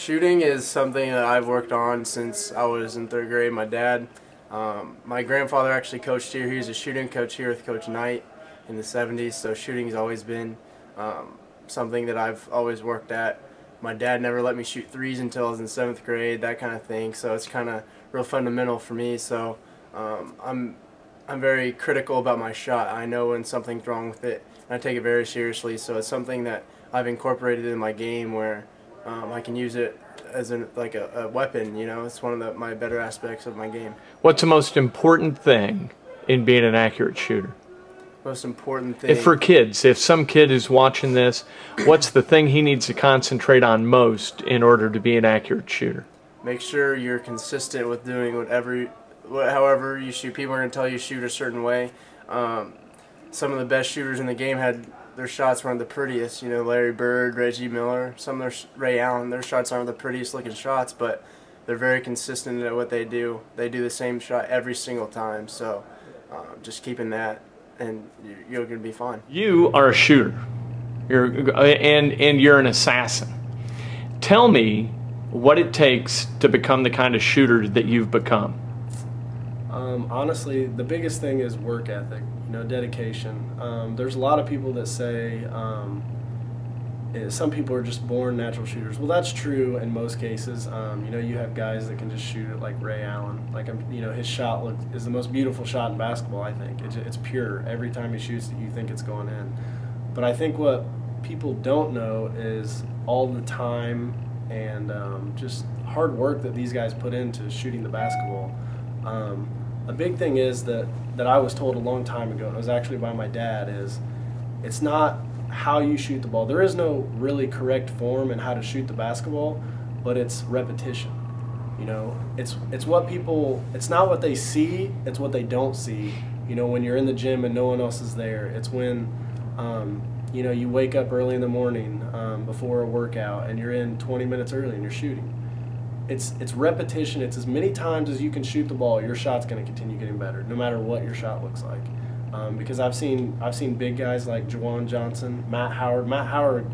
Shooting is something that I've worked on since I was in 3rd grade. My dad, my grandfather actually coached here. He was a shooting coach here with Coach Knight in the 70s, so shooting's always been something that I've always worked at. My dad never let me shoot threes until I was in 7th grade, that kind of thing, so it's kind of real fundamental for me. So I'm very critical about my shot. I know when something's wrong with it, and I take it very seriously, so it's something that I've incorporated in my game where I can use it as like a weapon. You know, it's one of my better aspects of my game. What's the most important thing in being an accurate shooter? Most important thing. For kids, if some kid is watching this, what's the thing he needs to concentrate on most in order to be an accurate shooter? Make sure you're consistent with doing however you shoot. People are going to tell you shoot a certain way. Some of the best shooters in the game had their shots weren't the prettiest. You know, Larry Bird, Reggie Miller, Ray Allen. Their shots aren't the prettiest looking shots, but they're very consistent at what they do. They do the same shot every single time. So just keeping that, and you're going to be fine. You are a shooter. And you're an assassin. Tell me what it takes to become the kind of shooter that you've become. Honestly, the biggest thing is work ethic, dedication. There's a lot of people that say some people are just born natural shooters. Well, that's true in most cases. You have guys that can just shoot it like Ray Allen. Like, his shot is the most beautiful shot in basketball, I think. It's pure. Every time he shoots it, you think it's going in. But I think what people don't know is all the time and just hard work that these guys put into shooting the basketball. A big thing is that I was told a long time ago, and it was actually by my dad, is it's not how you shoot the ball. There is no really correct form in how to shoot the basketball, but it's repetition. It's what people, it's not what they see, it's what they don't see. When you're in the gym and no one else is there. It's when you wake up early in the morning before a workout and you're in 20 minutes early and you're shooting. It's repetition. It's as many times as you can shoot the ball, your shot's going to continue getting better, no matter what your shot looks like. Because I've seen big guys like Juwan Johnson, Matt Howard. Matt Howard,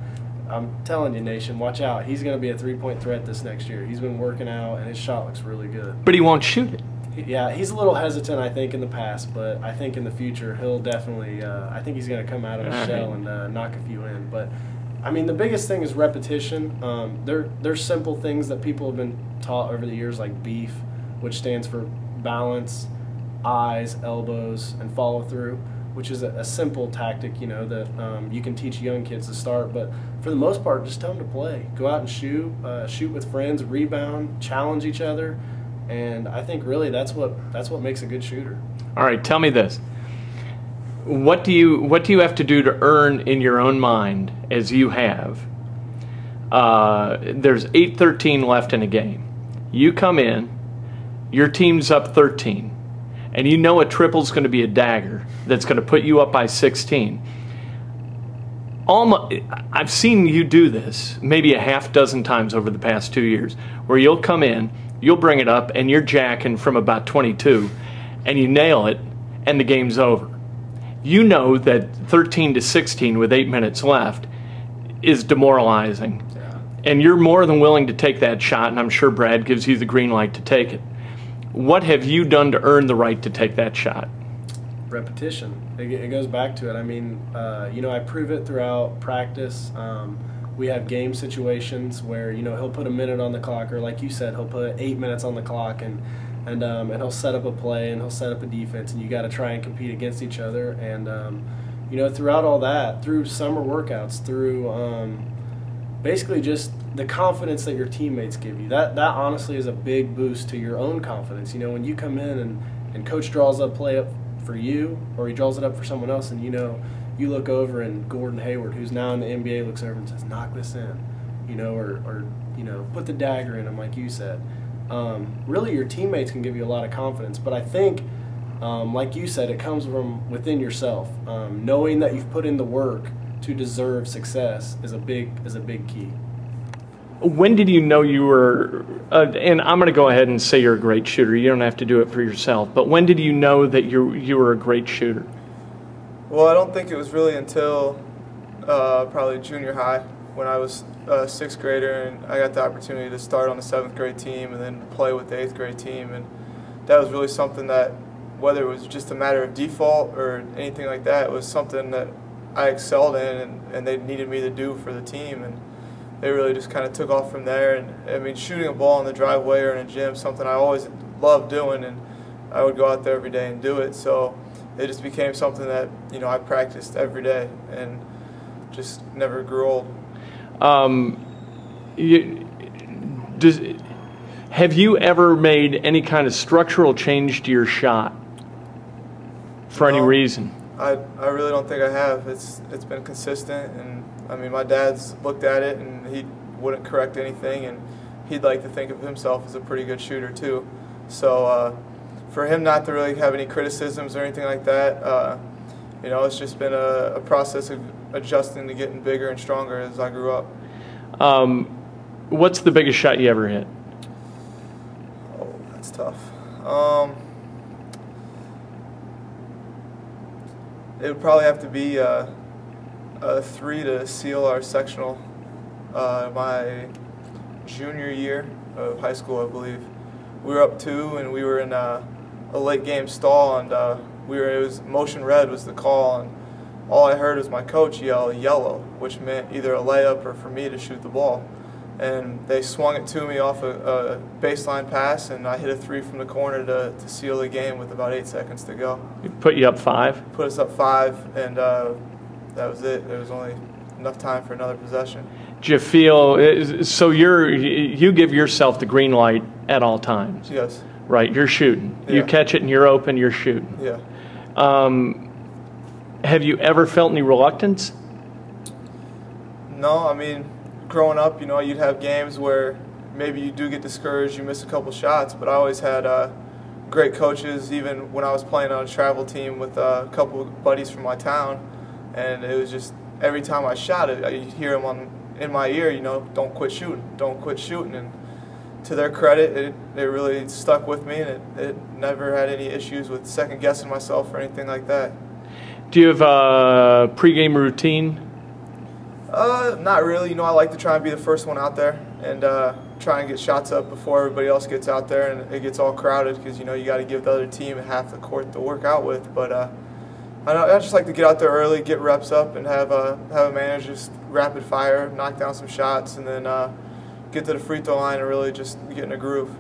I'm telling you, nation, watch out. He's going to be a three-point threat this next year. He's been working out, and his shot looks really good. But he won't shoot it. Yeah, he's a little hesitant, I think, in the past, but I think in the future he'll definitely. I think he's going to come out of his shell and knock a few in. But I mean, the biggest thing is repetition. There's simple things that people have been taught over the years, like BEEF, which stands for balance, eyes, elbows, and follow through, which is a simple tactic, that you can teach young kids to start. But for the most part, just tell them to play. Go out and shoot with friends, rebound, challenge each other, and I think really that's what makes a good shooter. All right, tell me this. What do you have to do to earn in your own mind, as you have? There's 8:13 left in a game. You come in, your team's up 13, and you know a triple's going to be a dagger that's going to put you up by 16. I've seen you do this maybe a half dozen times over the past 2 years, where you'll come in, you'll bring it up, and you're jacking from about 22, and you nail it, and the game's over. You know that 13-16 with 8 minutes left is demoralizing. Yeah. And you're more than willing to take that shot, and I'm sure Brad gives you the green light to take it. What have you done to earn the right to take that shot? Repetition. It goes back to it. I mean, I prove it throughout practice. We have game situations where, he'll put a minute on the clock, or like you said, he'll put 8 minutes on the clock, and he'll set up a play and he'll set up a defense, and you got to try and compete against each other. And throughout all that, through summer workouts, through basically just the confidence that your teammates give you, that honestly is a big boost to your own confidence. When you come in and coach draws a play up for you, or he draws it up for someone else, and you look over and Gordon Hayward, who's now in the NBA, looks over and says, knock this in, or put the dagger in him, like you said. Really, your teammates can give you a lot of confidence, but I think, like you said, it comes from within yourself. Knowing that you've put in the work to deserve success is a big key. When did you know you were, and I'm going to go ahead and say you're a great shooter. You don't have to do it for yourself, but when did you know that you were a great shooter? Well, I don't think it was really until probably junior high. when I was a 6th grader, and I got the opportunity to start on the 7th grade team and then play with the 8th grade team. And that was really something that, whether it was just a matter of default or anything like that, it was something that I excelled in, and they needed me to do for the team. And they really just kind of took off from there. And I mean, shooting a ball in the driveway or in a gym, something I always loved doing, and I would go out there every day and do it. So it just became something that, you know, I practiced every day and just never grew old. Have you ever made any kind of structural change to your shot for any reason? I really don't think I have. It's been consistent, and I mean, my dad's looked at it and he wouldn't correct anything, and he'd like to think of himself as a pretty good shooter too. So for him not to really have any criticisms or anything like that, you know, it's just been a process of adjusting to getting bigger and stronger as I grew up. What's the biggest shot you ever hit? Oh, that's tough. It would probably have to be a 3 to seal our sectional my junior year of high school, I believe. We were up 2, and we were in a late game stall, and it was motion red was the call, and all I heard was my coach yell yellow, which meant either a layup or for me to shoot the ball. And they swung it to me off a baseline pass, and I hit a 3 from the corner to seal the game with about 8 seconds to go. It put you up 5? Put us up 5, and that was it. There was only enough time for another possession. Do you feel, so you give yourself the green light at all times? Yes. Right, you're shooting. Yeah. You catch it and you're open, you're shooting. Yeah. Have you ever felt any reluctance? No, I mean, growing up, you know, you'd have games where maybe you do get discouraged, you miss a couple shots, but I always had great coaches, even when I was playing on a travel team with a couple of buddies from my town, and it was just every time I shot it, I'd hear them in my ear, you know, don't quit shooting, and to their credit, it really stuck with me, and it never had any issues with second-guessing myself or anything like that. Do you have a pregame routine? Not really. You know, I like to try and be the first one out there and try and get shots up before everybody else gets out there and it gets all crowded, because, you know, you got to give the other team half the court to work out with. But I just like to get out there early, get reps up, and have a manager just rapid fire, knock down some shots, and then get to the free throw line and really just get in a groove.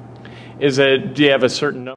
Do you have a certain number?